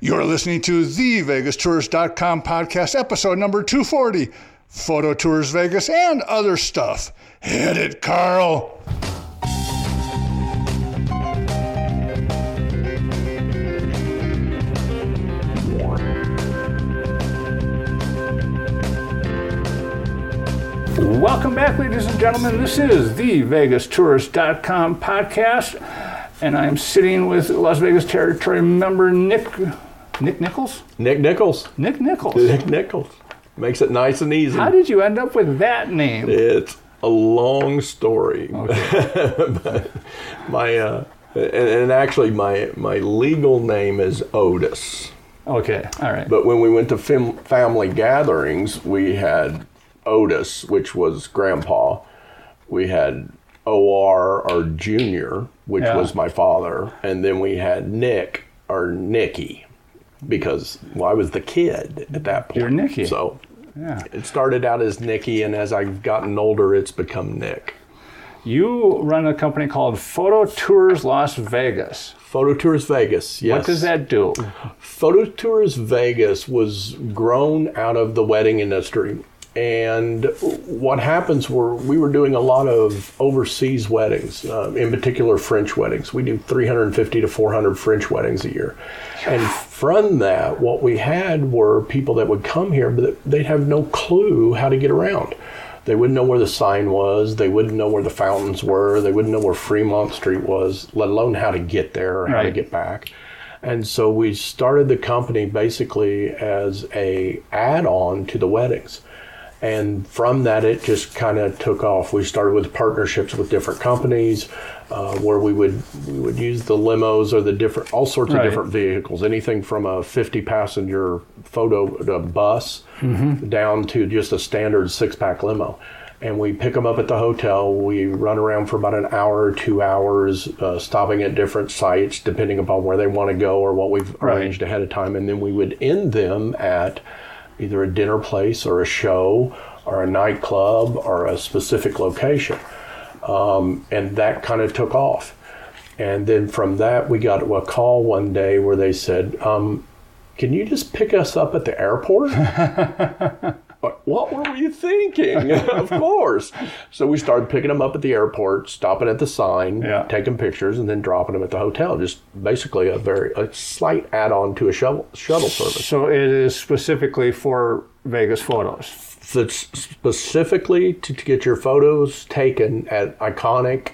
You're listening to the VegasTours.com podcast, episode number 240, Photo Tours Vegas and other stuff. Hit it, Carl. Welcome back, ladies and gentlemen. This is the VegasTours.com podcast, and I'm sitting with Las Vegas Territory member Nick Nichols? Nick Nichols. Nick Nichols. Nick Nichols. Makes it nice and easy. How did you end up with that name? It's a long story. Okay. But actually my legal name is Otis. Okay, all right. But when we went to family gatherings, we had Otis, which was Grandpa. We had OR, or Junior, which was my father. And then we had Nick, or Nicky. Because, I was the kid at that point. You're Nicky. So, it started out as Nicky, and as I've gotten older, it's become Nick. You run a company called Photo Tours Las Vegas. Photo Tours Vegas, yes. What does that do? Photo Tours Vegas was grown out of the wedding industry. And what happens we were doing a lot of overseas weddings, in particular French weddings. We do 350 to 400 French weddings a year. And from that, what we had were people that would come here, but they'd have no clue how to get around. They wouldn't know where the sign was. They wouldn't know where the fountains were. They wouldn't know where Fremont Street was, let alone how to get there or how to get back. And so we started the company basically as a add-on to the weddings. And from that, it just kind of took off. We started with partnerships with different companies, where we would use the limos or all sorts of different vehicles, anything from a 50-passenger photo bus down to just a standard 6-pack limo. And we pick them up at the hotel. We run around for about an hour or 2 hours, stopping at different sites, depending upon where they want to go or what we've arranged ahead of time. And then we would end them at either a dinner place or a show or a nightclub or a specific location. And that kind of took off. And then from that, we got a call one day where they said, can you just pick us up at the airport? What were you thinking? Of course. So we started picking them up at the airport, stopping at the sign, taking pictures, and then dropping them at the hotel. Just basically a slight add-on to a shuttle service. So it is specifically for Vegas photos? Specifically to get your photos taken at iconic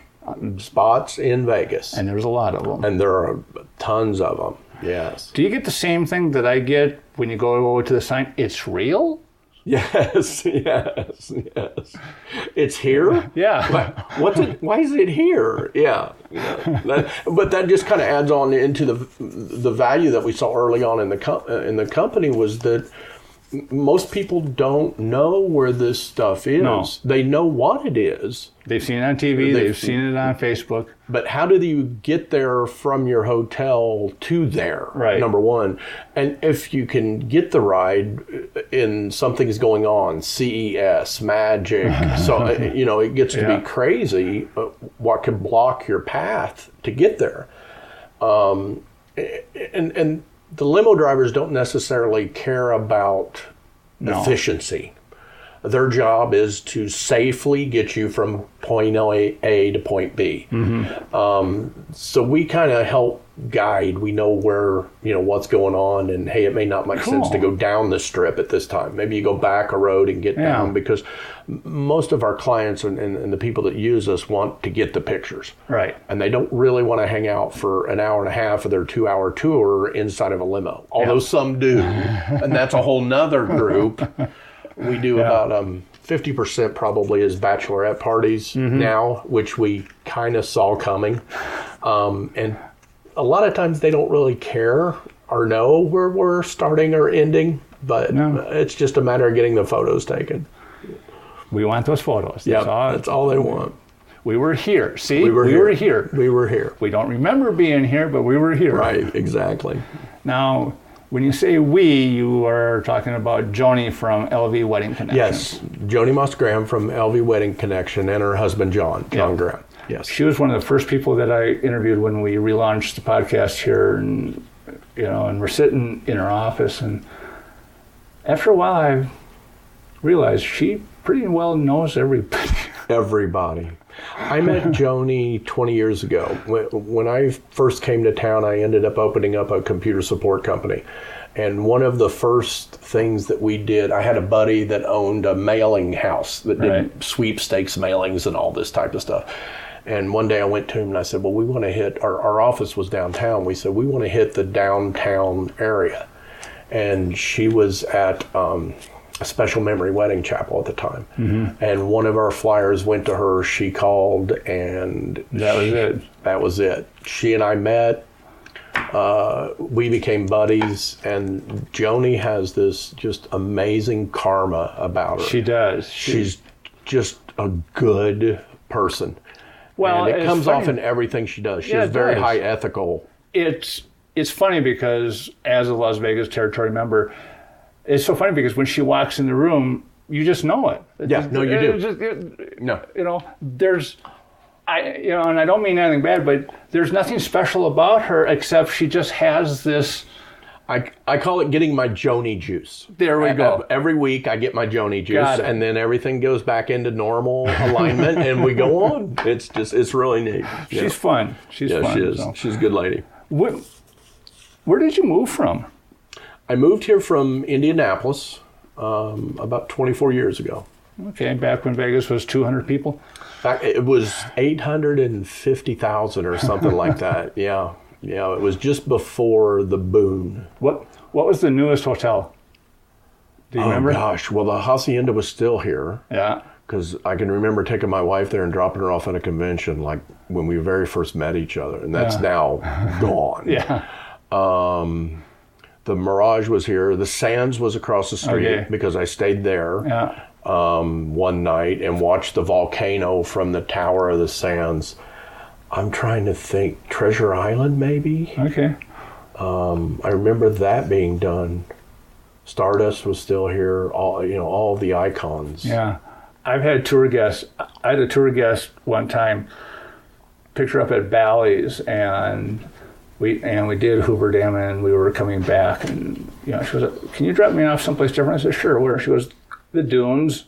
spots in Vegas. And there's a lot of them. And there are tons of them, yes. Do you get the same thing that I get when you go over to the sign? It's real? Yes. It's here? Yeah. Why is it here? Yeah. But that just kind of adds on into the value that we saw early on in the company was that most people don't know where this stuff is. No. They know what it is. They've seen it on TV. They've seen it on Facebook. But how do you get there from your hotel to there, number one? And if you can get the ride in something's going on, CES, Magic, so it gets to be crazy what could block your path to get there. And the limo drivers don't necessarily care about efficiency. Their job is to safely get you from point A to point B. So we kind of help guide. We know where, what's going on, and hey, it may not make sense to go down the strip at this time. Maybe you go back a road and get down, because most of our clients and the people that use us want to get the pictures. Right. And they don't really want to hang out for an hour and a half of their 2-hour tour inside of a limo, although some do. And that's a whole nother group. We do about 50% probably is bachelorette parties now, which we kind of saw coming. And a lot of times they don't really care or know where we're starting or ending, but it's just a matter of getting the photos taken. We want those photos. That's all they want. We were here. See? We were here. We were here. We don't remember being here, but we were here. Right, exactly. Now, when you say we, you are talking about Joni from LV Wedding Connection. Yes, Joni Moss-Graham from LV Wedding Connection and her husband, John Graham. Yes. She was one of the first people that I interviewed when we relaunched the podcast here and we're sitting in her office, and after a while I realized she pretty well knows everybody. Everybody. I met Joni 20 years ago. When I first came to town, I ended up opening up a computer support company. And one of the first things that we did, I had a buddy that owned a mailing house that did sweepstakes mailings and all this type of stuff. And one day I went to him and I said, well, we want to hit, our office was downtown. We said, we want to hit the downtown area. And she was at a Special Memory Wedding Chapel at the time. Mm-hmm. And one of our flyers went to her. She called, and that was it. She and I met. We became buddies, and Joni has this just amazing karma about her. She does. She's just a good person. Well, and it comes off in everything she does. She's very high ethical. It's funny because as a Las Vegas territory member, it's so funny because when she walks in the room, you just know it. Yeah, no, you do. No. There's... and I don't mean anything bad, but there's nothing special about her except she just has this. I call it getting my Joni juice. There we go. Every week I get my Joni juice, and then everything goes back into normal alignment, and we go on. It's really neat. She's fun. She's fun. She is. So. She's a good lady. Where did you move from? I moved here from Indianapolis about 24 years ago. Okay, back when Vegas was 200 people? It was 850,000 or something like that. Yeah, it was just before the boom. What was the newest hotel? Do you remember? Oh, gosh. Well, the Hacienda was still here. Yeah. Because I can remember taking my wife there and dropping her off at a convention, like when we very first met each other, and that's now gone. Yeah. The Mirage was here. The Sands was across the street because I stayed there. Yeah. One night and watched the volcano from the Tower of the Sands. I'm trying to think. Treasure Island, maybe? Okay. I remember that being done. Stardust was still here. All the icons. Yeah. I've had tour guests. I had a tour guest one time picked her up at Bally's, and we did Hoover Dam, and we were coming back, and she goes, "Can you drop me off someplace different?" I said, "Sure." Where? She goes, "The dunes."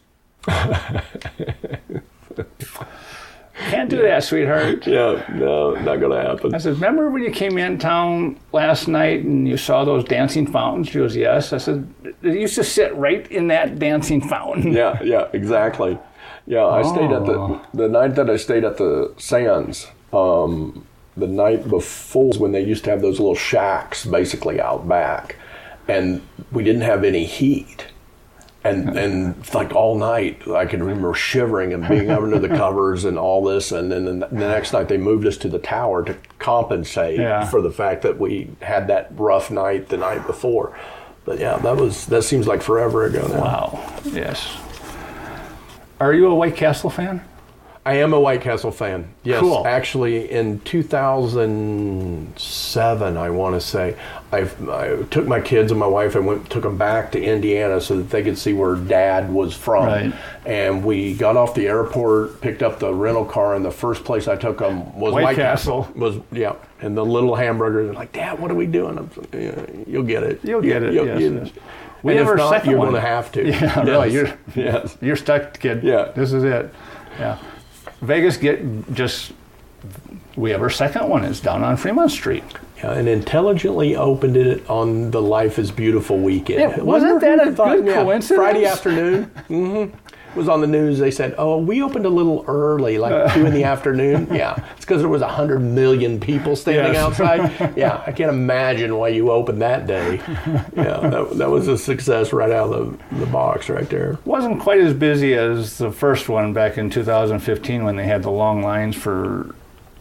Can't do that, sweetheart. Yeah, no, not going to happen. I said, "Remember when you came in town last night and you saw those dancing fountains?" She goes, "Yes." I said, "They used to sit right in that dancing fountain." Yeah, exactly. Yeah, I stayed at the night that I stayed at the Sands. The night before was when they used to have those little shacks basically out back, and we didn't have any heat. And like all night, I can remember shivering and being under the covers and all this. And then the next night, they moved us to the tower to compensate for the fact that we had that rough night the night before. But yeah, that seems like forever ago now. Wow. Yes. Are you a White Castle fan? I am a White Castle fan. Yes, cool. Actually, in 2007, I want to say, I took my kids and my wife and took them back to Indiana so that they could see where Dad was from. Right. And we got off the airport, picked up the rental car, and the first place I took them was White Castle. And the little hamburgers. They're like, "Dad, what are we doing?" I'm like, "You'll get it. You'll get it. Yes. We have our second one. You're going to have to. Yeah, really. You're stuck, kid. Yeah. This is it. Yeah. Vegas we have our second one. It's down on Fremont Street. Yeah, and intelligently opened it on the Life is Beautiful weekend. Yeah, wasn't that a good coincidence? Friday afternoon. Mm-hmm. It was on the news. They said, "Oh, we opened a little early, like 2 in the afternoon." Yeah, it's because there was 100 million people standing outside. Yeah, I can't imagine why you opened that day. Yeah, that was a success right out of the box right there. Wasn't quite as busy as the first one back in 2015 when they had the long lines for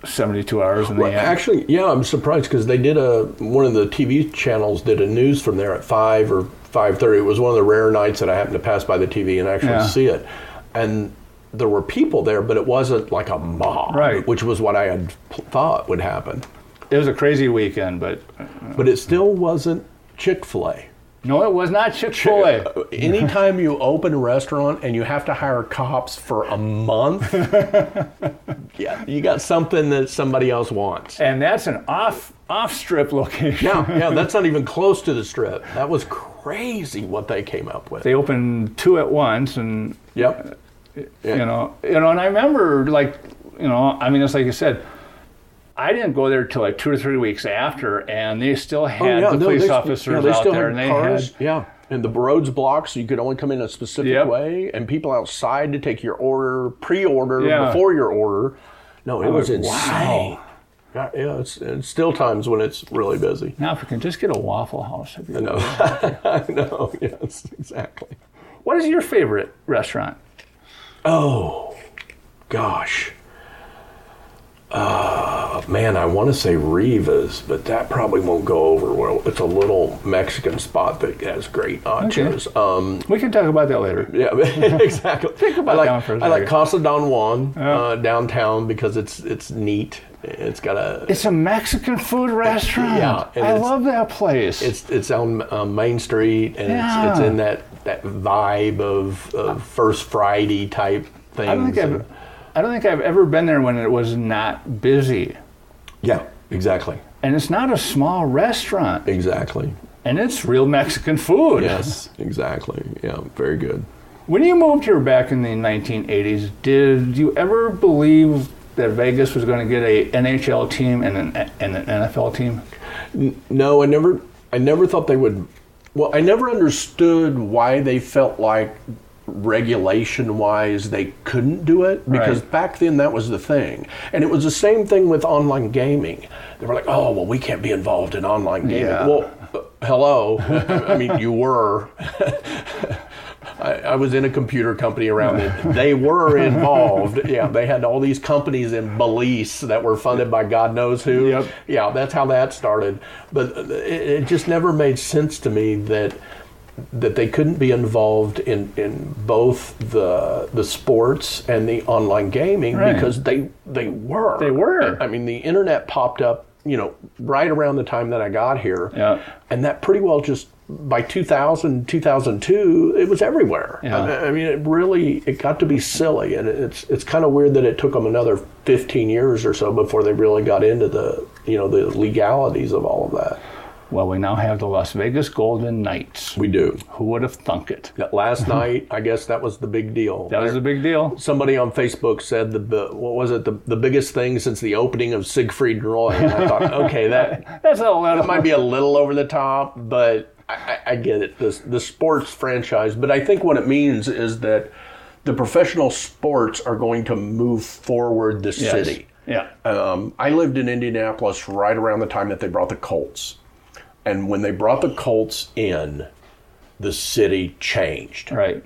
72 hours. Actually, I'm surprised because they did one of the TV channels did a news from there at 5 or 5:30. It was one of the rare nights that I happened to pass by the TV and actually see it. And there were people there, but it wasn't like a mob, which was what I had thought would happen. It was a crazy weekend, but it still wasn't Chick-fil-A. No, it was not Chick-fil-A. Anytime you open a restaurant and you have to hire cops for a month, yeah, you got something that somebody else wants. And that's an off-strip location. Yeah, that's not even close to the Strip. That was crazy what they came up with. They opened 2 at once, and Yep. you know, and I remember, like, you know, I mean, it's like you said, I didn't go there till like 2 or 3 weeks after, and they still had the police officers out there, and they cars, had and the roads blocked, so you could only come in a specific way, and people outside to take your order, pre-order before your order. No, it was insane. Wow. Yeah, it's still times when it's really busy. Now, if we can just get a Waffle House. I know. I know. Yes, exactly. What is your favorite restaurant? Oh, gosh. Man, I want to say Riva's, but that probably won't go over well. It's a little Mexican spot that has great nachos. Okay. We can talk about that later. Yeah, exactly. Think about that one for a second. I like Casa Don Juan downtown because it's neat. It's a Mexican food restaurant. Yeah, I love that place. It's on Main Street, and it's in that vibe of First Friday type things. I don't think I've ever been there when it was not busy. Yeah, exactly. And it's not a small restaurant. Exactly. And it's real Mexican food. Yes, exactly. Yeah, very good. When you moved here back in the 1980s, did you ever believe that Vegas was going to get a NHL team and an NFL team? No, I never thought they would. Well, I never understood why they felt like regulation-wise they couldn't do it, because back then that was the thing. And it was the same thing with online gaming. They were like, oh, well, we can't be involved in online gaming. Yeah. Well, hello. I mean, you were. I was in a computer company around it. They were involved. Yeah, they had all these companies in Belize that were funded by God knows who. Yep. Yeah, that's how that started. But it just never made sense to me that they couldn't be involved in both the sports and the online gaming, because they were. They were. I mean, the internet popped up, right around the time that I got here. Yeah. And that pretty well just, by 2000, 2002, it was everywhere. Yeah. I mean, it got to be silly, and it's kind of weird that it took them another 15 years or so before they really got into the legalities of all of that. Well, we now have the Las Vegas Golden Knights. We do. Who would have thunk it? Last night, I guess that was the big deal. That was the big deal. Somebody on Facebook said the biggest thing since the opening of Siegfried and Roy. And I thought, okay, that might be a little over the top, but I get it. The sports franchise, but I think what it means is that the professional sports are going to move forward the city. Yeah. I lived in Indianapolis right around the time that they brought the Colts. And when they brought the Colts in, the city changed. Right.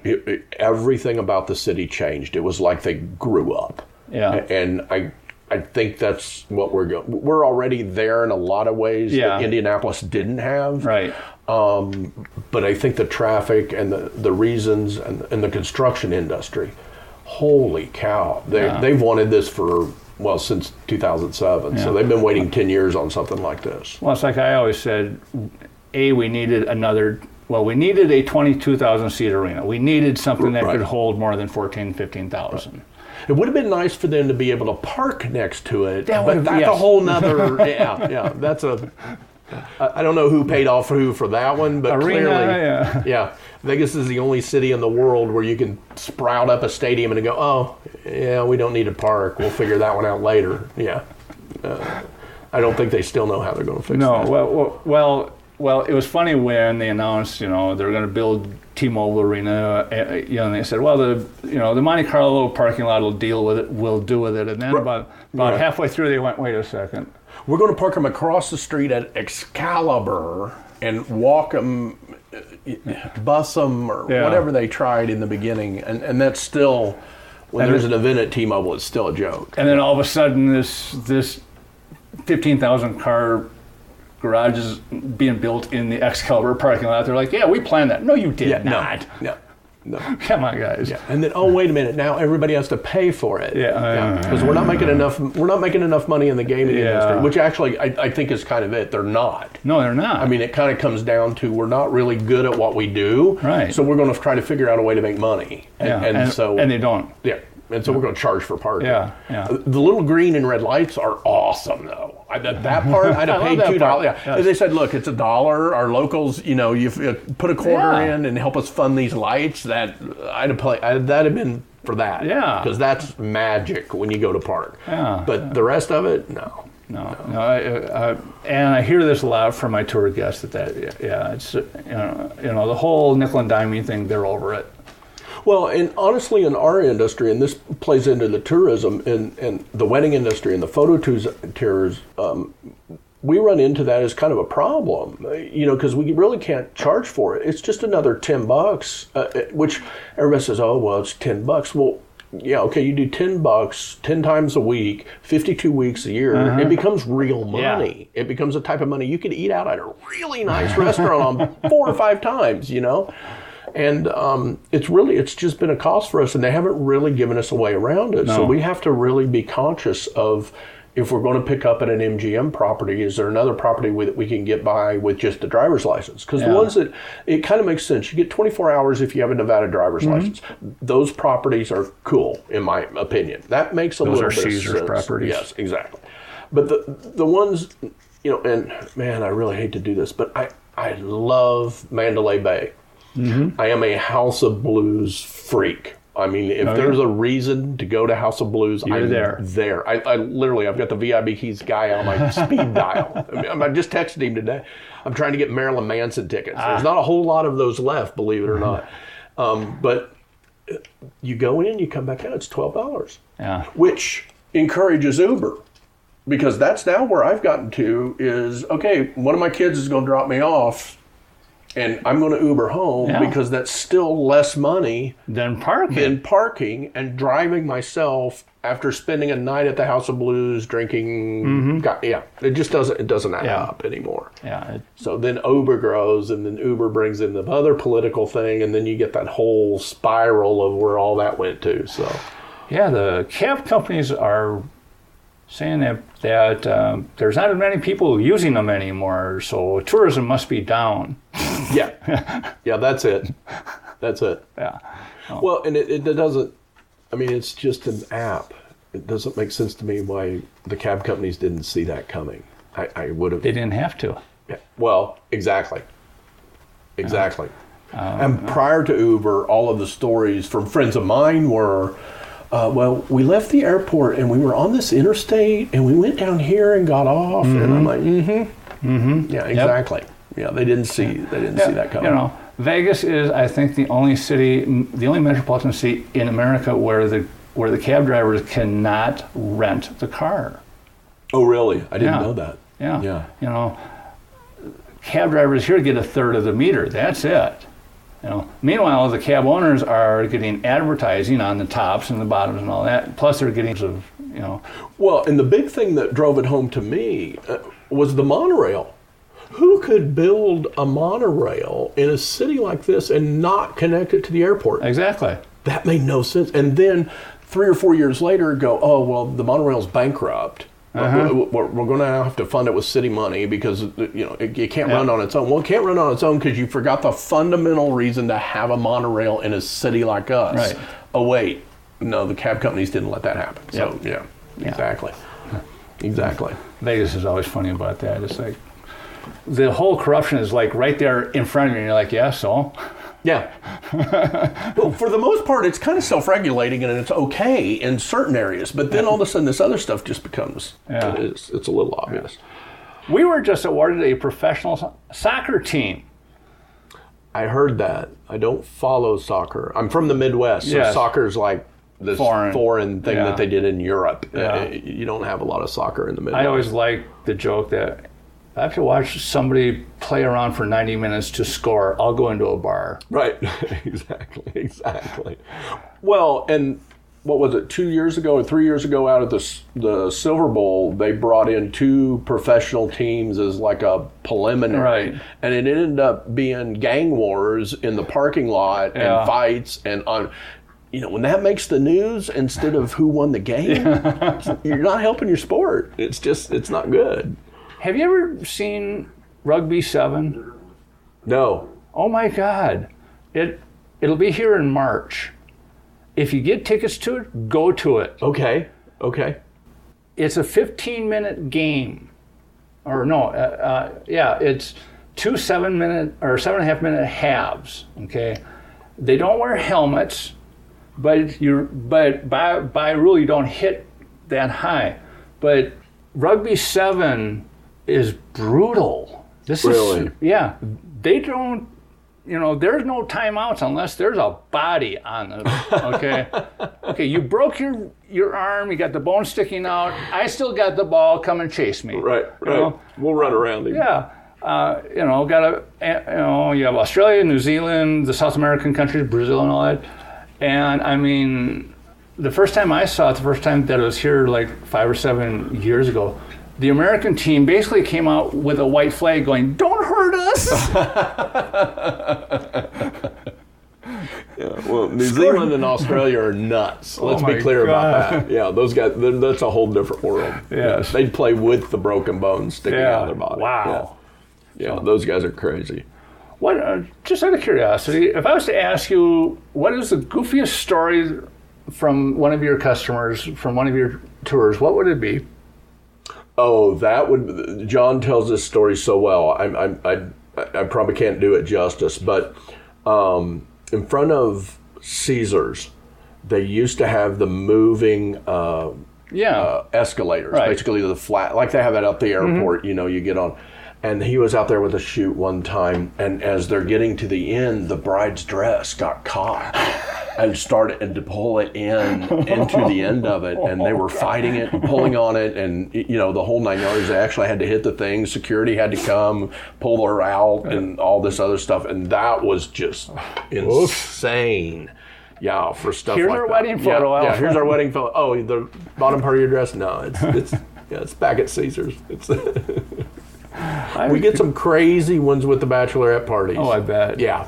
Everything about the city changed. It was like they grew up. Yeah. And I think that's what we're already there in a lot of ways that Indianapolis didn't have. Right. But I think the traffic and the reasons and the construction industry, holy cow, they've wanted this since 2007. Yeah. So they've been waiting 10 years on something like this. Well, it's like I always said, we needed a 22,000 seat arena. We needed something that could hold more than 15,000. Right. It would have been nice for them to be able to park next to it, but that's a whole nother, that's I don't know who paid off who for that one, but arena, clearly, Vegas is the only city in the world where you can sprout up a stadium and go, oh, yeah, we don't need a park. We'll figure that one out later. Yeah. I don't think they still know how they're going to fix that. No, well, it was funny when they announced, they were going to build T-Mobile Arena, and they said, well, the Monte Carlo parking lot will do with it. And then about halfway through, they went, wait a second. We're going to park them across the street at Excalibur and walk them, bus them, or whatever they tried in the beginning. And that's still, when there's an event at T-Mobile, it's still a joke. And then all of a sudden, this 15,000 car garage is being built in the Excalibur parking lot. They're like, we planned that. No, you did not. No. No. Come on, guys. Yeah. And then, oh, wait a minute, now everybody has to pay for it. Yeah. Because we're not making enough money in the gaming industry, which actually I think is kind of it. They're not. No, they're not. I mean, it kind of comes down to we're not really good at what we do. Right. So we're going to try to figure out a way to make money. And they don't. Yeah. And so we're going to charge for parking. Yeah. The little green and red lights are awesome, though. That part, I'd have paid $2. Yeah. They said, look, it's $1. Our locals, you put a quarter in and help us fund these lights. That'd have been for that. Yeah. Because that's magic when you go to park. Yeah. But the rest of it, no. No. And I hear this a lot from my tour guests it's the whole nickel and diming thing. They're over it. Well, and honestly, in our industry, and this plays into the tourism and the wedding industry and the photo tours, we run into that as kind of a problem, because we really can't charge for it. It's just another $10, which everybody says, oh, well, it's $10. Well, yeah, okay, you do $10, 10 times a week, 52 weeks a year. It becomes real money. Yeah. It becomes a type of money you could eat out at a really nice restaurant on 4 or 5 times, And it's just been a cost for us, and they haven't really given us a way around it. No. So we have to really be conscious of, if we're going to pick up at an MGM property, is there another property that we can get by with just the driver's license? Because the ones that, it kind of makes sense. You get 24 hours if you have a Nevada driver's license. Those properties are cool, in my opinion. That makes a little bit of sense. Those are Caesars properties. Yes, exactly. But the ones, and man, I really hate to do this, but I love Mandalay Bay. I am a House of Blues freak. I mean, if there's a reason to go to House of Blues, I'm there. I literally, I've got the VIB keys guy on my speed dial. I just texted him today. I'm trying to get Marilyn Manson tickets. There's not a whole lot of those left, believe it or not. But you go in, you come back out, it's $12. Yeah. Which encourages Uber. Because that's now where I've gotten to is, okay, one of my kids is going to drop me off, and I'm going to Uber home because that's still less money than parking and driving myself after spending a night at the House of Blues drinking. It just doesn't add up anymore. Yeah. So then Uber grows, and then Uber brings in the other political thing, and then you get that whole spiral of where all that went to. So the cab companies are saying that there's not as many people using them anymore, so tourism must be down. Yeah, that's it. Yeah. Oh. Well, and it doesn't, I mean, it's just an app. It doesn't make sense to me why the cab companies didn't see that coming. I would have. They didn't have to. Yeah. Well, exactly. And prior to Uber, all of the stories from friends of mine were, we left the airport and we were on this interstate and we went down here and got off. And I'm like, yeah, exactly. Yep. Yeah, they didn't see that coming. Vegas is, I think, the only metropolitan city in America where the cab drivers cannot rent the car. Oh, really? I didn't know that. Yeah. Cab drivers here get a third of the meter. That's it. Meanwhile, the cab owners are getting advertising on the tops and the bottoms and all that. Plus, they're getting Well, and the big thing that drove it home to me was the monorail. Who could build a monorail in a city like this and not connect it to the airport? Exactly. That made no sense. And then 3 or 4 years later, go, oh, well, the monorail's bankrupt. We're going to have to fund it with city money because it can't run on its own. Well, it can't run on its own because you forgot the fundamental reason to have a monorail in a city like us. Right. Oh, wait. No, the cab companies didn't let that happen. So, exactly. Exactly. Vegas is always funny about that. It's like the whole corruption is like right there in front of you, and you're like, yeah, so? Yeah. Well, for the most part, it's kind of self-regulating and it's okay in certain areas. But then all of a sudden, this other stuff just becomes, it's a little obvious. We were just awarded a professional soccer team. I heard that. I don't follow soccer. I'm from the Midwest, so soccer's like this foreign thing that they did in Europe. Yeah. You don't have a lot of soccer in the Midwest. I always like the joke that I have to watch somebody play around for 90 minutes to score. I'll go into a bar. Right. Exactly. Well, and what was it, 2 years ago or 3 years ago out at the Silver Bowl, they brought in 2 professional teams as like a preliminary. Right. And it ended up being gang wars in the parking lot and fights and on. You know, when that makes the news instead of who won the game, you're not helping your sport. It's not good. Have you ever seen Rugby 7? No. Oh my God. It'll be here in March. If you get tickets to it, go to it. Okay. It's a 15-minute game. Or no, it's 2 7-minute or 7.5-minute halves. Okay. They don't wear helmets. But by rule you don't hit that high. But Rugby 7 is brutal. Really? They don't. There's no timeouts unless there's a body on it. Okay. Okay. You broke your arm. You got the bone sticking out. I still got the ball. Come and chase me. Right. We'll run around him. Yeah. You have Australia, New Zealand, the South American countries, Brazil, and all that. And I mean, the first time I saw it, the first time that it was here like 5 or 7 years ago, the American team basically came out with a white flag going, "Don't hurt us." Well, New Zealand and Australia are nuts. Let's be clear about that. Yeah, those guys, that's a whole different world. Yes. They'd play with the broken bones sticking out of their body. Wow. Yeah, those guys are crazy. What? Just out of curiosity, if I was to ask you, what is the goofiest story from one of your customers, from one of your tours, what would it be? Oh, John tells this story so well. I probably can't do it justice, but in front of Caesars, they used to have the moving escalators, basically the flat, like they have it at the airport. Mm-hmm. You get on. And he was out there with a shoot one time, and as they're getting to the end, the bride's dress got caught and started to pull it into the end of it, and they were fighting it and pulling on it, and the whole 9 yards. They actually had to hit the thing. Security had to come, pull her out, and all this other stuff, and that was just insane. Yeah, for stuff here's like our that. Wedding photo. Yeah, here's our wedding photo. Oh, the bottom part of your dress? No, it's back at Caesars. We get some crazy ones with the bachelorette parties. Oh, I bet. Yeah.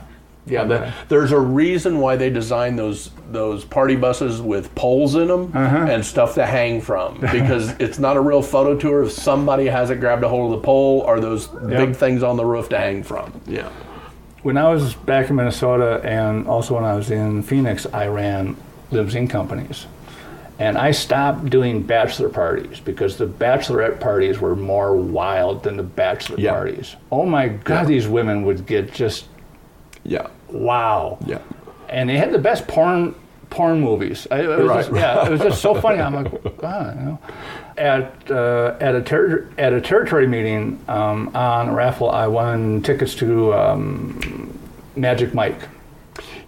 There's a reason why they designed those party buses with poles in them and stuff to hang from, because it's not a real photo tour if somebody hasn't grabbed a hold of the pole or those big things on the roof to hang from. Yeah. When I was back in Minnesota and also when I was in Phoenix, I ran limousine companies. And I stopped doing bachelor parties because the bachelorette parties were more wild than the bachelor parties. Oh my God, these women would get just wow. Yeah. And they had the best porn movies. It was just so funny. I'm like, God, At a territory meeting on a raffle, I won tickets to Magic Mike.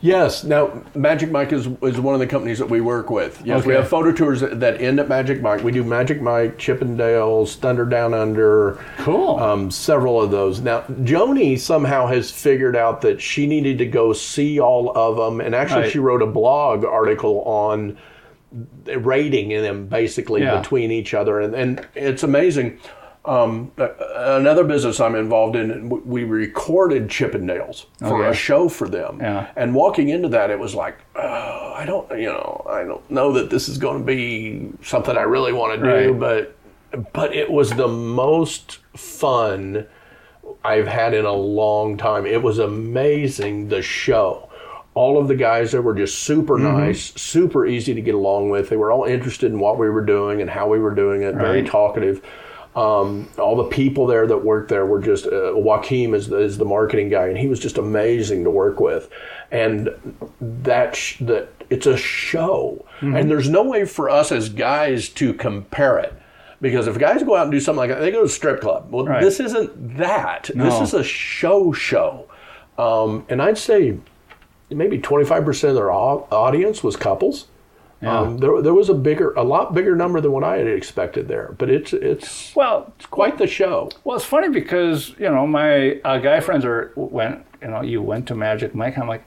Yes. Now, Magic Mike is one of the companies that we work with. Yes, we have photo tours that end at Magic Mike. We do Magic Mike, Chippendales, Thunder Down Under. Cool. Several of those. Now, Joni somehow has figured out that she needed to go see all of them, and actually she wrote a blog article on rating them basically between each other, and it's amazing. Another business I'm involved in, we recorded Chippendales for a show for them. Yeah. And walking into that, it was like, I don't know that this is going to be something I really want to do, but it was the most fun I've had in a long time. It was amazing, the show. All of the guys there were just super nice, super easy to get along with. They were all interested in what we were doing and how we were doing it, very talkative. All the people there that worked there were just, Joaquim is the marketing guy, and he was just amazing to work with. And it's a show. And there's no way for us as guys to compare it. Because if guys go out and do something like that, they go to a strip club. Well, this isn't that. No. This is a show. And I'd say maybe 25% of their audience was couples. Yeah. There was a lot bigger number than what I had expected there, but it's quite the show. Well, it's funny because my guy friends went. You went to Magic Mike. I'm like,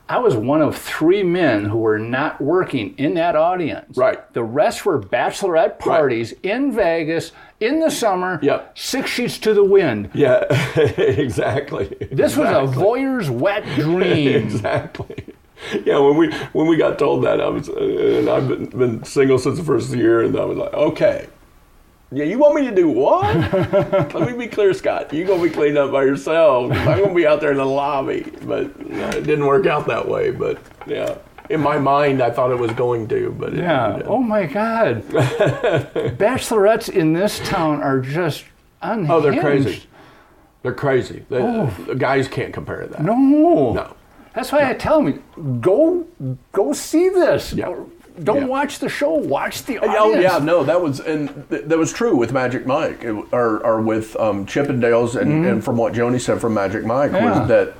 I was one of 3 men who were not working in that audience. Right. The rest were bachelorette parties in Vegas in the summer. Yep. 6 sheets to the wind. Yeah, exactly. This was a voyeur's wet dream. Exactly. Yeah, when we got told that, I was, and I've been single since the first year, and I was like, okay. Yeah, you want me to do what? Let me be clear, Scott. You're going to be cleaning up by yourself. I'm going to be out there in the lobby. But it didn't work out that way. But, yeah, in my mind, I thought it was going to. But oh, my God. Bachelorettes in this town are just unhinged. Oh, they're crazy. They're crazy. The guys can't compare to that. No. That's why I tell them, go see this. Yeah. Don't watch the show. Watch the audience. Oh yeah, no, that was true with Magic Mike, or with Chippendales, and from what Joni said from Magic Mike was that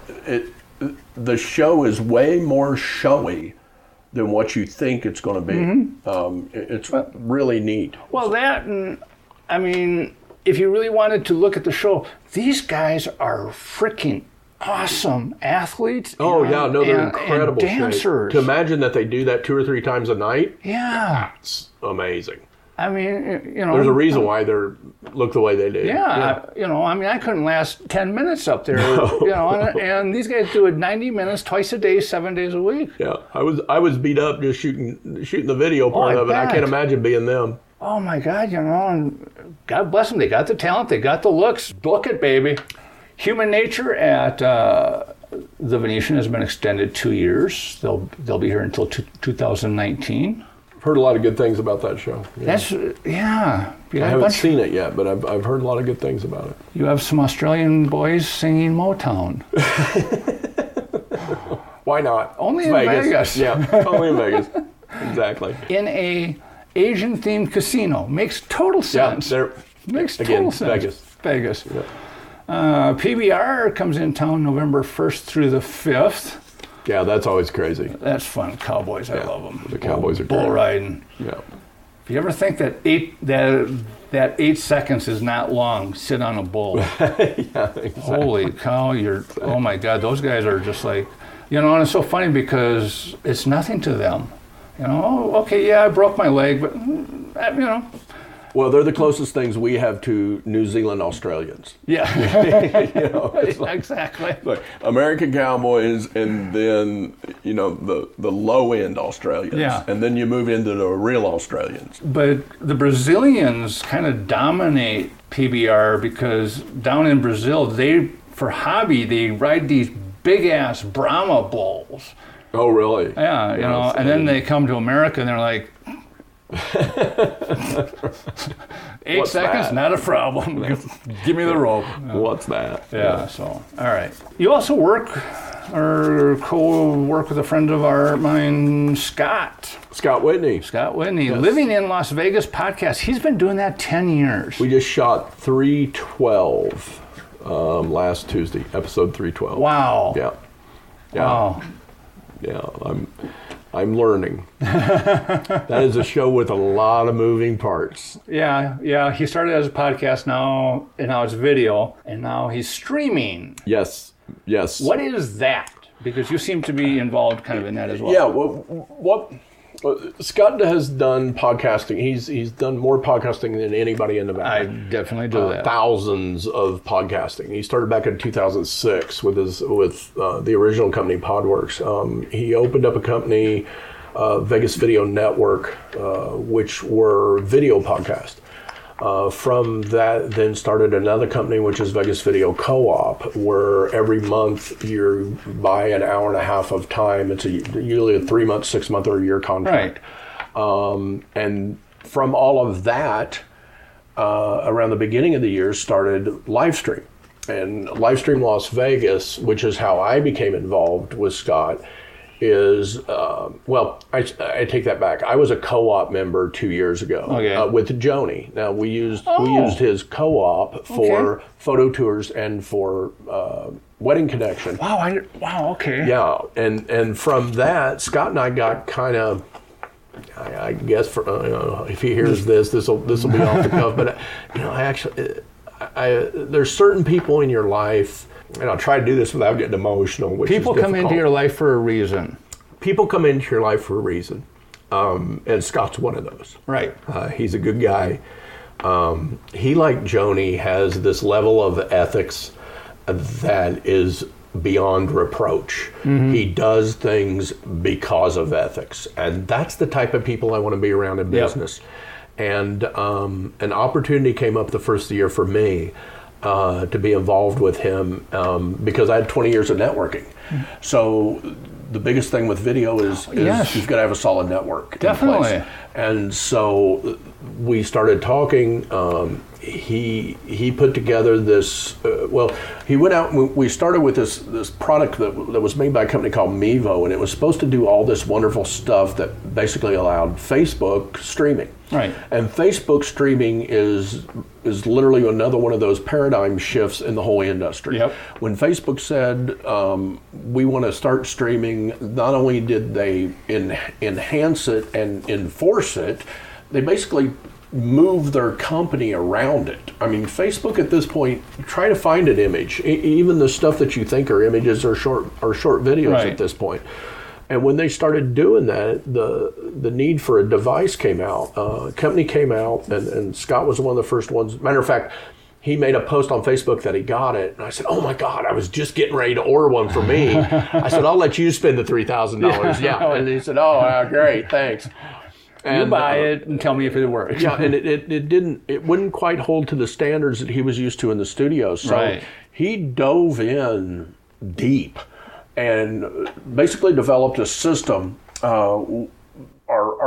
the show is way more showy than what you think it's going to be. It's really neat. Well, that, and I mean, if you really wanted to look at the show, these guys are freaking awesome athletes. Oh yeah, no, they're incredible and dancers. To imagine that they do that 2 or 3 times a night. Yeah, it's amazing. I mean, there's a reason why they look the way they do. Yeah, I mean, I couldn't last 10 minutes up there. No. And these guys do it 90 minutes twice a day, 7 days a week. Yeah, I was beat up just shooting the video part of it. I can't imagine being them. Oh my God, and God bless them. They got the talent, they got the looks. Book it, baby. Human Nature at the Venetian has been extended 2 years. They'll be here until 2019. Heard a lot of good things about that show. Yeah. I haven't seen it yet, but I've heard a lot of good things about it. You have some Australian boys singing Motown. Why not? Only in Vegas. Yeah, only in Vegas. Exactly. In a Asian-themed casino. Makes total sense. Yeah, makes total sense. Vegas. Yeah. PBR comes in town November 1st through the 5th. Yeah, that's always crazy. That's fun. Cowboys, I love them. The Cowboys are bull great. riding. Yeah. If you ever think that 8 seconds is not long, sit on a bull. Yeah, exactly. Holy cow! Oh my God, those guys are just like, and it's so funny because it's nothing to them. Okay, yeah, I broke my leg, but Well, they're the closest things we have to New Zealand Australians. Yeah. It's like, exactly. Like American Cowboys, and then the low end Australians, and then you move into the real Australians. But the Brazilians kind of dominate PBR because down in Brazil, for hobby they ride these big ass Brahma bulls. Oh, really? Yeah, and then they come to America and they're like, 8 seconds, not a problem. Give me the rope. What's that? Yeah, so, all right. You also work or co-work with a friend of mine, Scott Whitney. Yes. Living in Las Vegas podcast. He's been doing that 10 years. We just shot 312 last Tuesday, episode 312. Wow. Yeah. Wow. Yeah, I'm learning. That is a show with a lot of moving parts. Yeah. He started as a podcast now, and now it's video, and now he's streaming. Yes. What is that? Because you seem to be involved kind of in that as well. Yeah, what Scott has done podcasting. He's done more podcasting than anybody in Nevada. I definitely do that. Thousands of podcasting. He started back in 2006 with the original company Podworks. He opened up a company, Vegas Video Network, which were video podcasts. From that, then started another company, which is Vegas Video Co-op, where every month you buy an hour and a half of time. It's usually a 3-month, 6-month, or a year contract. Right. And from all of that, around the beginning of the year, started Livestream. And Livestream Las Vegas, which is how I became involved with Scott, is, I take that back. I was a co-op member 2 years ago with Joni. Now, we used his co-op for photo tours and for Wedding Connection. Wow, okay. Yeah, and from that, Scott and I got kind of, I guess, if he hears this will be off the cuff, but, there's certain people in your life and I'll try to do this without getting emotional, which People is come into your life for a reason. People come into your life for a reason. And Scott's one of those. Right. He's a good guy. He, like Joni, has this level of ethics that is beyond reproach. He does things because of ethics. And that's the type of people I want to be around in business. And an opportunity came up the first year for me to be involved with him because I had 20 years of networking. So the biggest thing with video is you've got to have a solid network. Definitely. In place. And so we started talking. He put together this. He went out. And we started with this product that was made by a company called Mevo, and it was supposed to do all this wonderful stuff that basically allowed Facebook streaming. Right. And Facebook streaming is literally another one of those paradigm shifts in the whole industry. Yep. When Facebook said we want to start streaming, not only did they enhance it and enforce it, they basically move their company around it. I mean, Facebook at this point, try to find an image. Even the stuff that you think are images are short videos at this point. And when they started doing that, the need for a device came out. A company came out, and Scott was one of the first ones. Matter of fact, he made a post on Facebook that he got it. And I said, oh my God, I was just getting ready to order one for me. I said, I'll let you spend the $3,000. Yeah. And he said, oh, great, thanks. And you buy it and tell me if it works. Yeah, and it wouldn't quite hold to the standards that he was used to in the studio. So he dove in deep and basically developed a system. Our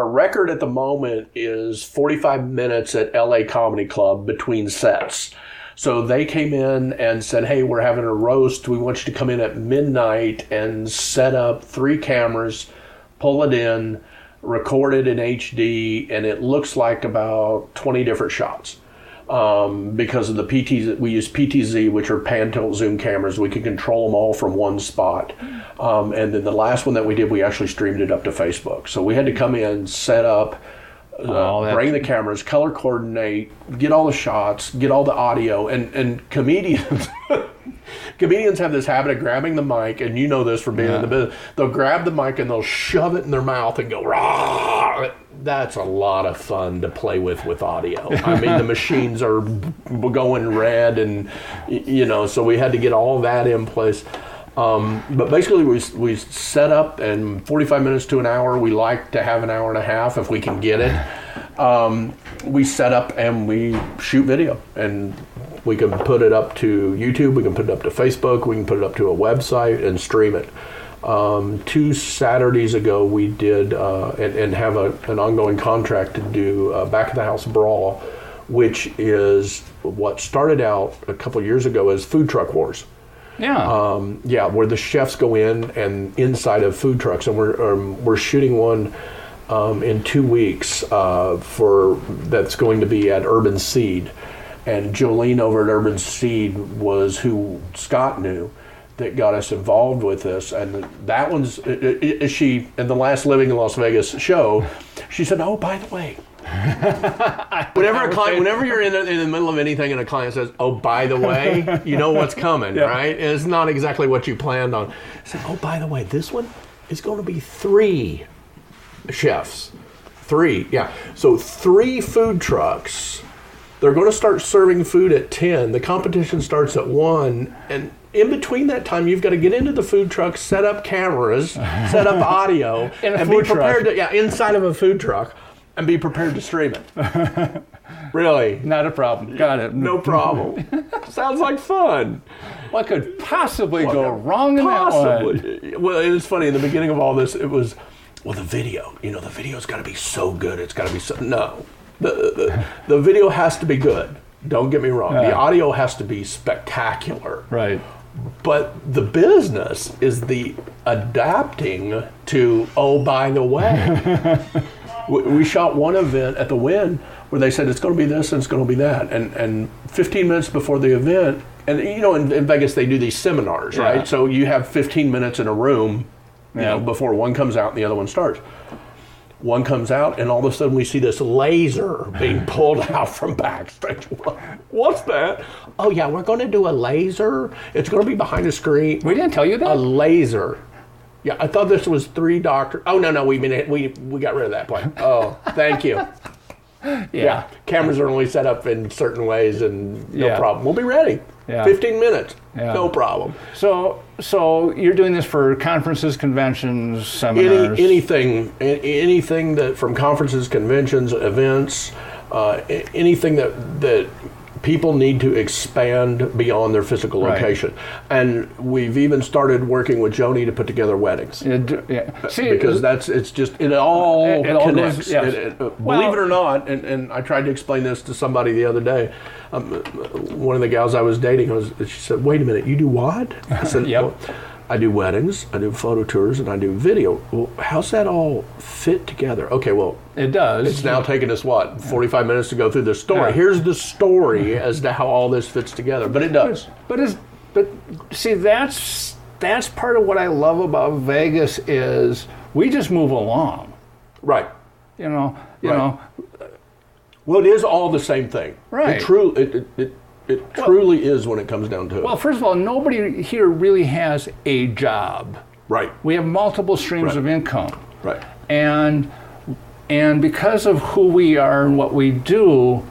record at the moment is 45 minutes at LA Comedy Club between sets. So they came in and said, hey, we're having a roast. We want you to come in at midnight and set up 3 cameras, pull it in, record it in HD, and it looks like about 20 different shots. Because of the PTZ, we use PTZ, which are pan, tilt, zoom cameras. We can control them all from one spot. And then the last one that we did, we actually streamed it up to Facebook. So we had to come in, set up, bring the cameras, color coordinate, get all the shots, get all the audio, and comedians. Comedians have this habit of grabbing the mic, and you know this from being in the business. They'll grab the mic and they'll shove it in their mouth and go, rah! That's a lot of fun to play with audio. I mean, the machines are going red, and so we had to get all that in place. But basically, we set up, and 45 minutes to an hour. We like to have an hour and a half if we can get it. We set up and we shoot video, and we can put it up to YouTube, we can put it up to Facebook, we can put it up to a website and stream it. 2 Saturdays ago, we did and have an ongoing contract to do Back of the House Brawl, which is what started out a couple of years ago as Food Truck Wars. Yeah. Where the chefs go in and inside of food trucks, and we're shooting one in 2 weeks that's going to be at Urban Seed. And Jolene over at Urban Seed was who Scott knew that got us involved with this. And that one's, she, in the last Living in Las Vegas show, she said, oh, by the way, whenever you're in the middle of anything and a client says, oh, by the way, you know what's coming, right? And it's not exactly what you planned on. I said, oh, by the way, this one is going to be 3 chefs. 3, yeah. So 3 food trucks. They're going to start serving food at 10. The competition starts at 1. And in between that time, you've got to get into the food truck, set up cameras, set up audio, and be prepared to, inside of a food truck, and be prepared to stream it. Really? Not a problem. Got it. No problem. Sounds like fun. What could possibly go wrong in that one? Well, it's funny. In the beginning of all this, it was, the video. The video's got to be so good. It's got to be so... No. The video has to be good. Don't get me wrong. The audio has to be spectacular. Right. But the business is the adapting to, oh, by the way. We shot one event at the Wynn where they said it's going to be this and it's going to be that. And 15 minutes before the event, and in Vegas they do these seminars, right? So you have 15 minutes in a room, before one comes out and the other one starts. One comes out, and all of a sudden we see this laser being pulled out from backstage. What's that? Oh, yeah, we're going to do a laser. It's going to be behind a screen. We didn't tell you that? A laser. Yeah, I thought this was 3 doctors. Oh, no, we got rid of that point. Oh, thank you. Yeah. Cameras are only set up in certain ways, and no problem. We'll be ready. Yeah. 15 minutes. Yeah. No problem. So you're doing this for conferences, conventions, seminars? Anything that from conferences, conventions, events, anything that people need to expand beyond their physical location. And we've even started working with Joni to put together weddings. See, because it all connects. Believe it or not, and I tried to explain this to somebody the other day. One of the gals I was dating, she said, "Wait a minute, you do what?" I said, Yep. Well, I do weddings, I do photo tours, and I do video. Well, how's that all fit together? Okay, well, it does. It's now taken us, 45 minutes to go through the story. Yeah. Here's the story as to how all this fits together, but it does. But see, that's part of what I love about Vegas is we just move along. Right. You know. Well, it is all the same thing. Right. It truly is when it comes down to it. Well, first of all, nobody here really has a job. Right. We have multiple streams of income. Right. And because of who we are and what we do,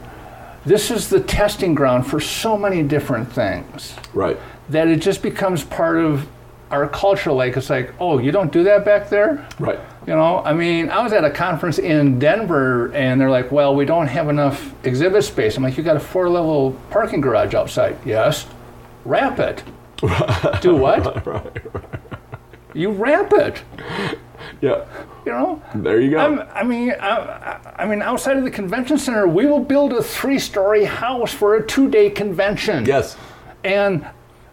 this is the testing ground for so many different things. Right. That it just becomes part of our culture. Like, it's like, oh, you don't do that back there? Right. I mean, I was at a conference in Denver, and they're like, well, we don't have enough exhibit space. I'm like, you got a 4-level parking garage outside. Yes. Wrap it. Do what? Right. You wrap it. Yeah. There you go. I mean, outside of the convention center, we will build a 3-story house for a 2-day convention. Yes. And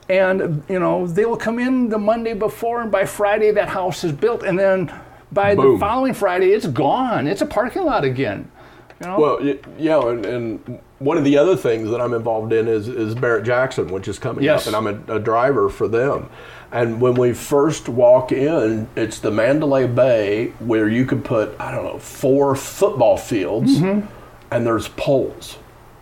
they will come in the Monday before, and by Friday that house is built, and then by the following Friday it's gone. It's a parking lot again. Well, yeah, and one of the other things that I'm involved in is Barrett Jackson, which is coming up, and I'm a driver for them. And when we first walk in, it's the Mandalay Bay where you could put, 4 football fields, and there's poles,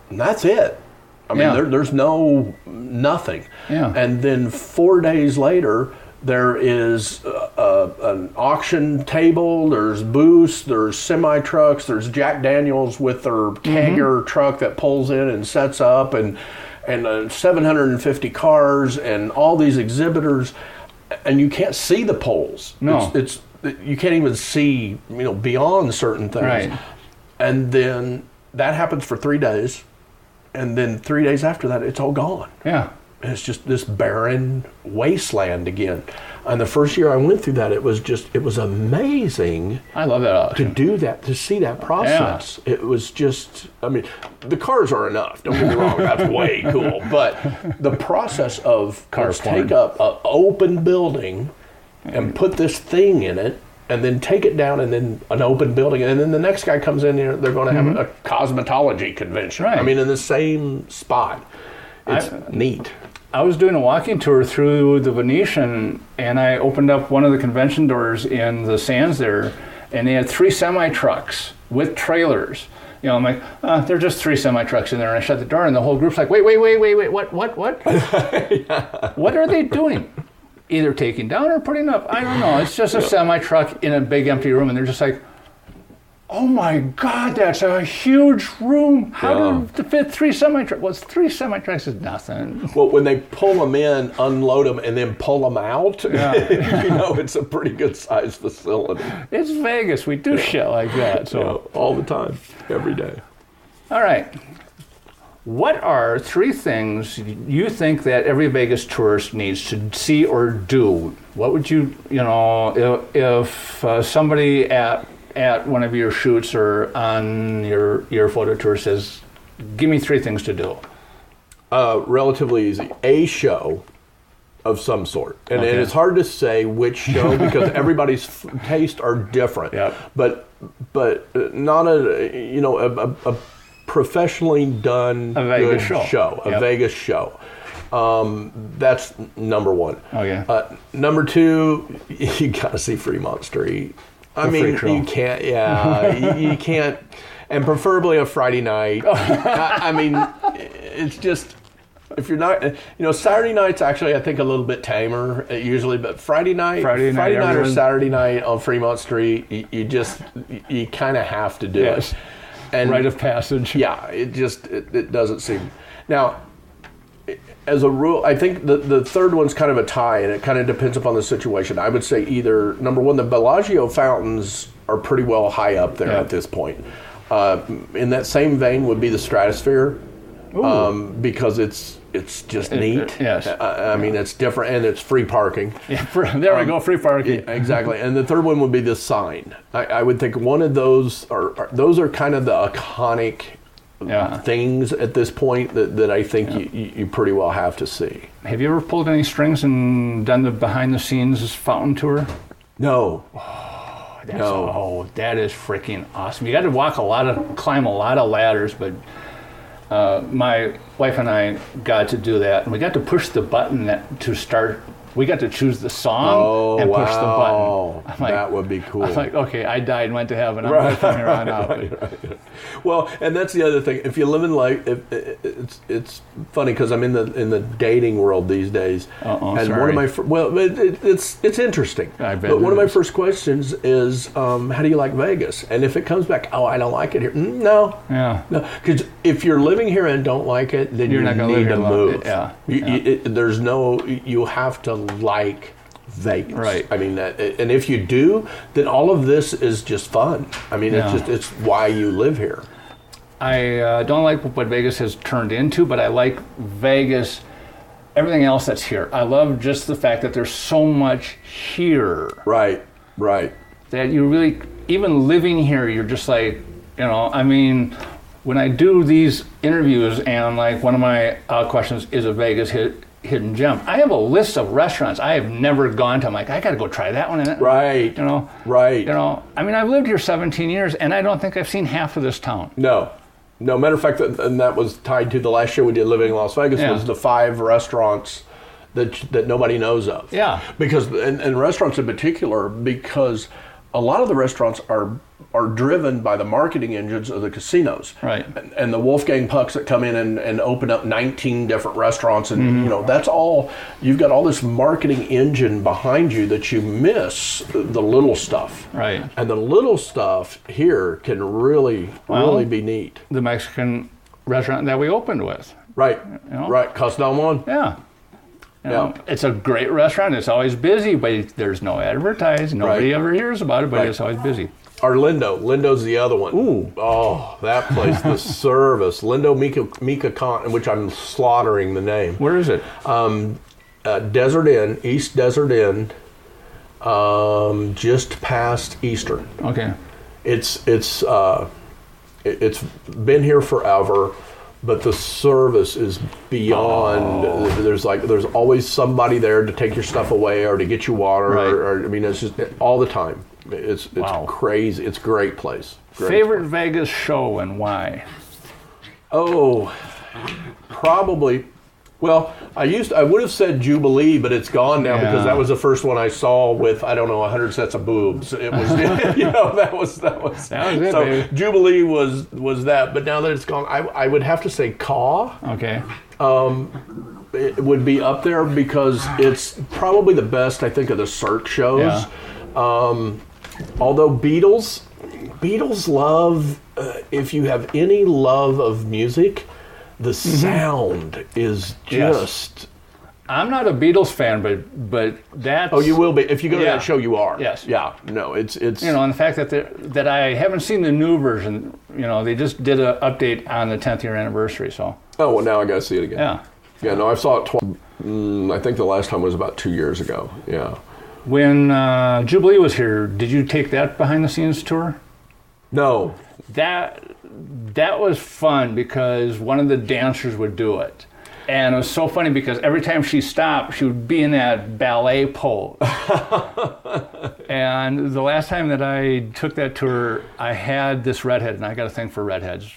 and that's it. I mean, there's nothing. Yeah. And then 4 days later, there is an auction table, there's booths, there's semi-trucks, there's Jack Daniels with their kegger truck that pulls in and sets up, and 750 cars, and all these exhibitors, and you can't see the poles. No. It's you can't even see, beyond certain things. Right. And then that happens for 3 days. And then 3 days after that, it's all gone. Yeah. And it's just this barren wasteland again. And the first year I went through that, it was amazing. I love that auction. To do that, to see that process. Yeah. It was just, the cars are enough. Don't get me wrong, that's way cool. But the process of take up an open building and put this thing in it, and then take it down, and then an open building, and then the next guy comes in here, they're going to have a cosmetology convention. Right. In the same spot. It's neat. I was doing a walking tour through the Venetian, and I opened up one of the convention doors in the Sands there, and they had 3 semi-trucks with trailers. I'm like, they're just 3 semi-trucks in there, and I shut the door, and the whole group's like, wait, what? Yeah. What are they doing? Either taking down or putting up. I don't know. It's just a semi-truck in a big empty room, and they're just like, oh my God, that's a huge room. How do fit 3 semi-trucks? Well, 3 semi-trucks is nothing. Well, when they pull them in, unload them, and then pull them out, it's a pretty good sized facility. It's Vegas. We do shit like that. So all the time, every day. All right. What are 3 things you think that every Vegas tourist needs to see or do? What would if somebody at one of your shoots or on your photo tour says, give me 3 things to do? Relatively easy. A show of some sort. And it's hard to say which show because everybody's tastes are different. Yep. But not a professionally done a Vegas show. A Vegas show. That's number 1. Okay. Number 2, you got to see Fremont Street. I mean, you can't. Yeah, you can't, and preferably a Friday night. I mean, it's just if you're not, Saturday night's actually I think a little bit tamer usually, but Friday night or Saturday night on Fremont Street, you kind of have to do it. And rite of passage. Yeah, it doesn't seem now. As a rule, I think the third one's kind of a tie, and it kind of depends upon the situation. I would say either, number one, the Bellagio fountains are pretty well high up there at this point. In that same vein would be the Stratosphere, because it's just neat. Yes. I mean, it's different, and it's free parking. Yeah, there we go, free parking. Yeah, exactly. And the third one would be the Sign. I would think one of those those are kind of the iconic things at this point that I think you pretty well have to see. Have you ever pulled any strings and done the behind-the-scenes fountain tour? No. That is freaking awesome. You got to climb a lot of ladders, but my wife and I got to do that, and we got to push the button to start. We got to choose the song and push the button. I'm like, that would be cool. I'm like, okay, I died and went to heaven. I'm right from here on out. Right. Well, and that's the other thing. If you live in life, it's funny because I'm in the dating world these days, and sorry. one of my it's interesting. But one of my first questions is, how do you like Vegas? And if it comes back, I don't like it here. No, because if you're living here and don't like it, then you're not going need to move. There's you have to like Vegas, right? I mean, and if you do, then all of this is just fun. I mean, it's why you live here. I don't like what Vegas has turned into, but I like Vegas, everything else that's here. I love just the fact that there's so much here. Right. That you really, even living here, you're just like, I mean, when I do these interviews and like one of my questions is a Vegas hidden gem, I have a list of restaurants I have never gone to. I'm like, I got to go try that one. Right. Right. I mean, I've lived here 17 years, and I don't think I've seen half of this town. No. Matter of fact, and that was tied to the last show we did, Living in Las Vegas, was the 5 restaurants that nobody knows of. Yeah. Because, and restaurants in particular, because a lot of the restaurants are driven by the marketing engines of the casinos. Right. And the Wolfgang Pucks that come in and open up 19 different restaurants. And, that's all, you've got all this marketing engine behind you that you miss the little stuff. Right. And the little stuff here can really be neat. The Mexican restaurant that we opened with. Right. Right. Casa del Mon. Yeah. It's a great restaurant. It's always busy, but there's no advertising. Nobody ever hears about it, but it's always busy. Or Lindo's the other one. Ooh. Oh, that place, the service. Lindo Mika Con, which I'm slaughtering the name. Where is it? Desert Inn, East Desert Inn, just past Eastern. Okay. It's been here forever, but the service is beyond. There's always somebody there to take your stuff away or to get you water. Right. Or I mean, it's just all the time. It's crazy. It's a great place. Favorite Vegas show and why? Oh, probably. Well, I would have said Jubilee, but it's gone now because that was the first one I saw with 100 sets of boobs. It was that was it, so baby. Jubilee was that, but now that it's gone, I would have to say Caw. Okay. It would be up there because it's probably the best I think of the Cirque shows. Yeah. Although Beatles love, if you have any love of music, the sound is just... I'm not a Beatles fan, but that's... Oh, you will be. If you go to that show, you are. Yes. Yeah. No, it's... and the fact that I haven't seen the new version, they just did an update on the 10th year anniversary, so... Oh, well, now I got to see it again. Yeah. Yeah, no, I saw it twice. I think the last time was about 2 years ago. Yeah. When Jubilee was here, did you take that behind-the-scenes tour? No. That was fun because one of the dancers would do it. And it was so funny because every time she stopped, she would be in that ballet pose. And the last time that I took that tour, I had this redhead, and I got a thing for redheads.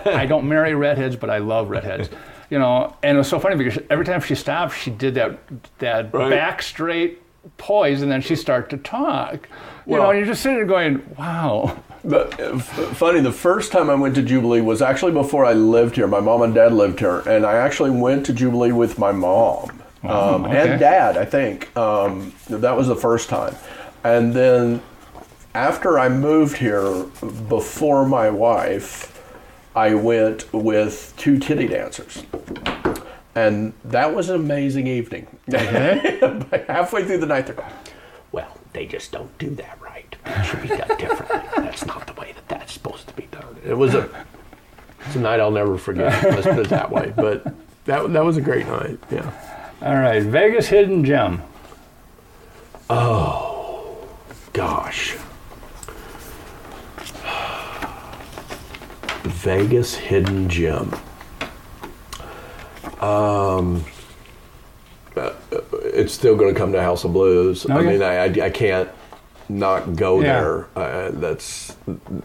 I don't marry redheads, but I love redheads. And it was so funny because every time she stopped, she did that back straight poised, and then she'd start to talk. You're just sitting there going, wow. But funny, the first time I went to Jubilee was actually before I lived here. My mom and dad lived here, and I actually went to Jubilee with my mom and dad, I think. That was the first time. And then after I moved here, before my wife, I went with 2 titty dancers. And that was an amazing evening. Okay. Halfway through the night, they're going, well, they just don't do that right. It should be done differently. That's not the way that that's supposed to be done. It's a night I'll never forget. Let's put it that way. But that was a great night. Yeah. All right, Vegas hidden gem. Oh, gosh. Vegas hidden gem. It's still going to come to House of Blues. Okay. I mean, I can't not go there.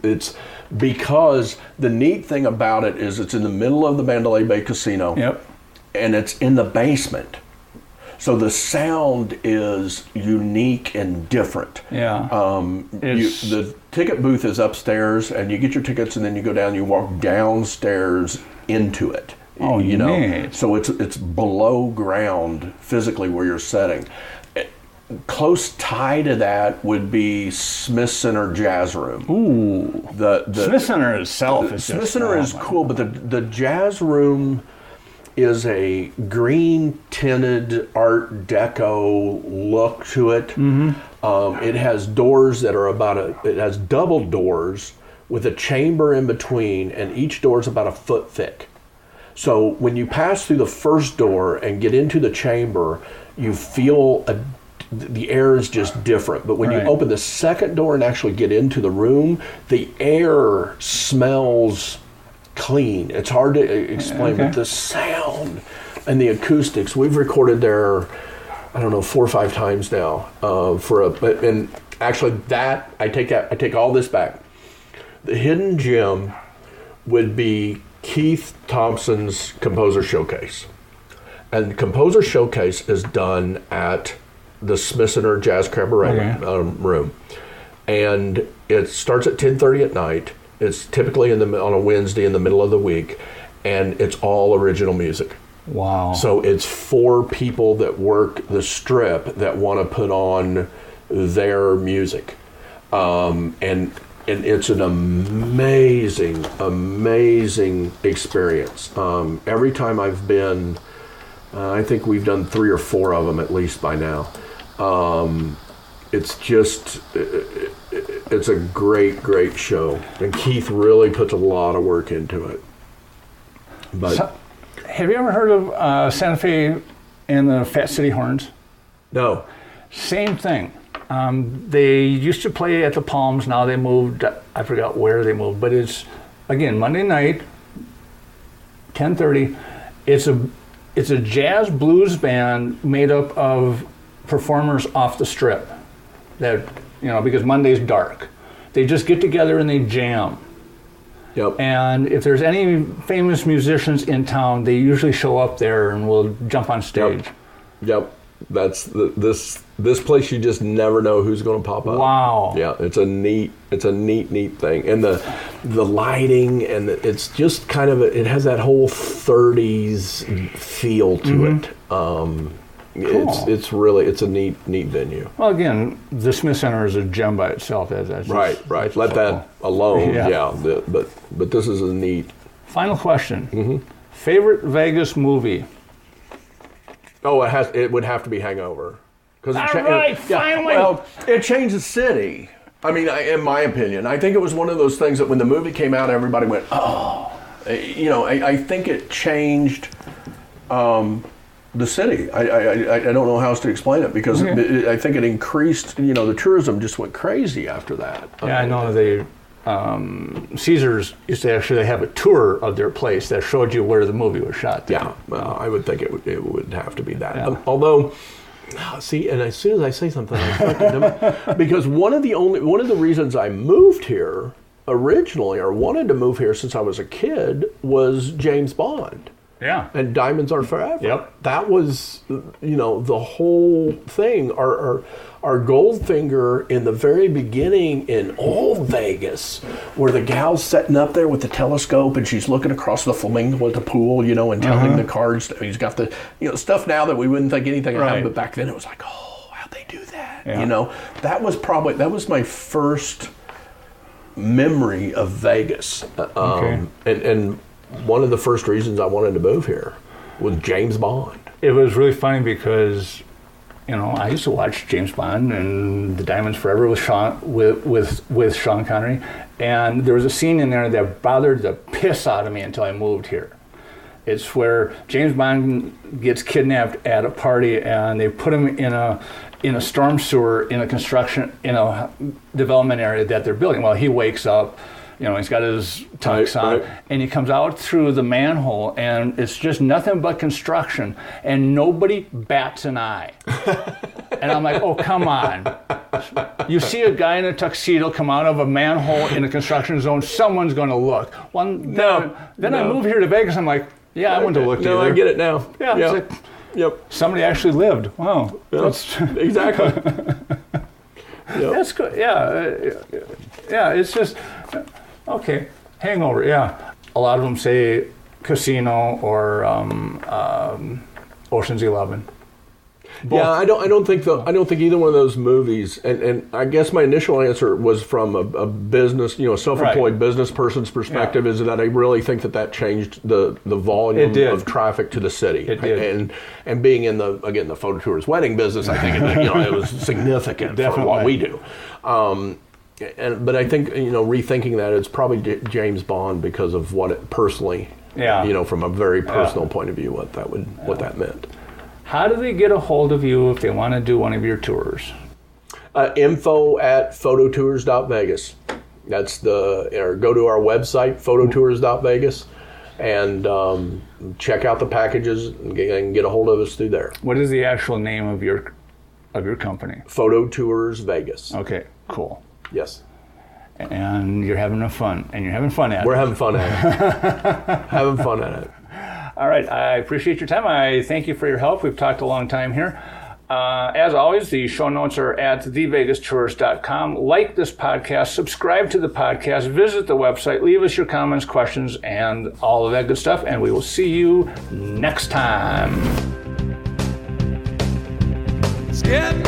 It's because the neat thing about it is it's in the middle of the Mandalay Bay Casino. Yep. And it's in the basement. So the sound is unique and different. Yeah. The ticket booth is upstairs, and you get your tickets, and then you go down. You walk downstairs into it. Oh, neat. So it's below ground physically where you're setting. Close tie to that would be Smith Center Jazz Room. Ooh. The Smith Center itself is Smith Center is cool, but the Jazz Room is a green tinted Art Deco look to it. Mm-hmm. It has doors that are it has double doors with a chamber in between, and each door is about a foot thick. So when you pass through the first door and get into the chamber, you feel the air is just different. But when you open the second door and actually get into the room, the air smells clean. It's hard to explain, but the sound and the acoustics, we've recorded there, I don't know, 4 or 5 times now. And actually I take all this back. The hidden gem would be Keith Thompson's Composer Showcase. And the Composer Showcase is done at the Smith Center Jazz Cabaret room. And it starts at 10:30 at night. It's typically on a Wednesday in the middle of the week, and it's all original music. Wow. So it's for people that work the strip that want to put on their music. And it's an amazing, amazing experience. Every time I've been, I think we've done 3 or 4 of them at least by now. It's just, it's a great, great show. And Keith really puts a lot of work into it. But have you ever heard of Santa Fe and the Fat City Horns? No. Same thing. They used to play at the Palms. Now they moved. I forgot where they moved, but it's again Monday night, 10:30. It's a jazz blues band made up of performers off the strip. That because Monday's dark. They just get together and they jam. Yep. And if there's any famous musicians in town, they usually show up there and will jump on stage. Yep. That's this place. You just never know who's going to pop up. Wow. Yeah, it's a neat thing, and the lighting, and it's just kind of it has that whole 30s feel to it. Cool. It's a neat venue. Well, again, the Smith Center is a gem by itself. That's right. Let that alone. Yeah. But this is a neat. Final question. Mm-hmm. Favorite Vegas movie? Oh, it would have to be Hangover. Finally. Well, it changed the city. I mean, in my opinion, I think it was one of those things that when the movie came out, everybody went, "Oh," I think it changed the city. I don't know how else to explain it because I think it increased. The tourism just went crazy after that. Yeah, I know they. Caesars used to actually have a tour of their place that showed you where the movie was shot. Yeah, I would think it would have to be that. Yeah. Although, see, and as soon as I say something, I start to because one of the reasons I moved here originally, or wanted to move here since I was a kid, was James Bond. Yeah. And diamonds are forever. Yep. That was, the whole thing. Our Goldfinger in the very beginning in old Vegas, where the gal's sitting up there with the telescope and she's looking across the flamingo at the pool, and telling the cards. He's got the, stuff now that we wouldn't think anything of, but back then it was like, oh, how'd they do that? Yeah. That was my first memory of Vegas. And one of the first reasons I wanted to move here was James Bond. It was really funny because, I used to watch James Bond and The Diamonds Forever with Sean Connery, and there was a scene in there that bothered the piss out of me until I moved here. It's where James Bond gets kidnapped at a party, and they put him in a storm sewer in a development area that they're building. Well, he wakes up. He's got his tux on, and he comes out through the manhole, and it's just nothing but construction, and nobody bats an eye. And I'm like, oh, come on. You see a guy in a tuxedo come out of a manhole in a construction zone, someone's going to look. Well, then I moved here to Vegas, I'm like, yeah, I wouldn't have looked either. No, I get it now. Yeah, yep. It's like, somebody actually lived. Wow. That's exactly. That's good. Yeah, it's just... Okay, Hangover, yeah. A lot of them say Casino or Ocean's 11. Both. Yeah, I don't think either one of those movies. And I guess my initial answer was from a business, self-employed business person's perspective, is that I really think that changed the volume of traffic to the city. It did. And being in the photo tours wedding business, I think it was significant for what we do. But I think, rethinking that, it's probably James Bond because of what it personally, from a very personal point of view, what that meant. How do they get a hold of you if they want to do one of your tours? Info@phototours.vegas. That's or go to our website, phototours.vegas, and check out the packages and get a hold of us through there. What is the actual name of your company? Photo Tours Vegas. Okay, cool. Yes. And you're having fun, and you're having fun at it. We're having fun at it. Having fun at it. All right, I appreciate your time. I thank you for your help. We've talked a long time here. As always, the show notes are at thevegastours.com. Like this podcast, subscribe to the podcast, visit the website, leave us your comments, questions, and all of that good stuff, and we will see you next time. It's getting